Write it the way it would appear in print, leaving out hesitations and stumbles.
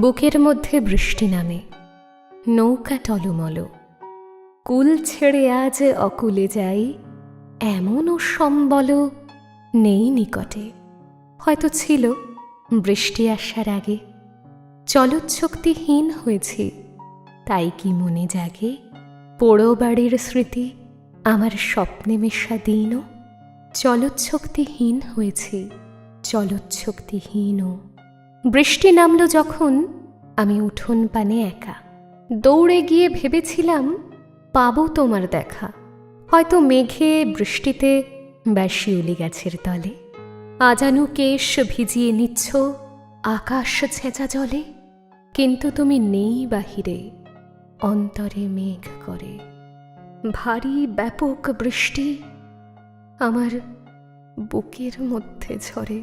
বুকের মধ্যে বৃষ্টি নামে, নৌকা টলমল, কুল ছেড়ে আজ অকুলে যাই, এমনও সম্বল নেই নিকটে। হয়তো ছিল বৃষ্টি আসার আগে, চলৎশক্তিহীন হয়েছি, তাই কি মনে জাগে পোড়ো বাড়ির স্মৃতি আমার স্বপ্নে মেশা দিনও। চলৎশক্তিহীন হয়েছি, চলৎশক্তিহীন। বৃষ্টি নামল যখন আমি উঠোন পানে একা, দৌড়ে গিয়ে ভেবেছিলাম পাবো তোমার দেখা। হয়তো মেঘে বৃষ্টিতে বা শিউলি গাছের তলে আজানু কেশ ভিজিয়ে নিচ্ছ আকাশ ছেঁচা জলে, কিন্তু তুমি নেই বাহিরে, অন্তরে মেঘ করে। ভারী ব্যাপক বৃষ্টি আমার বুকের মধ্যে ঝরে।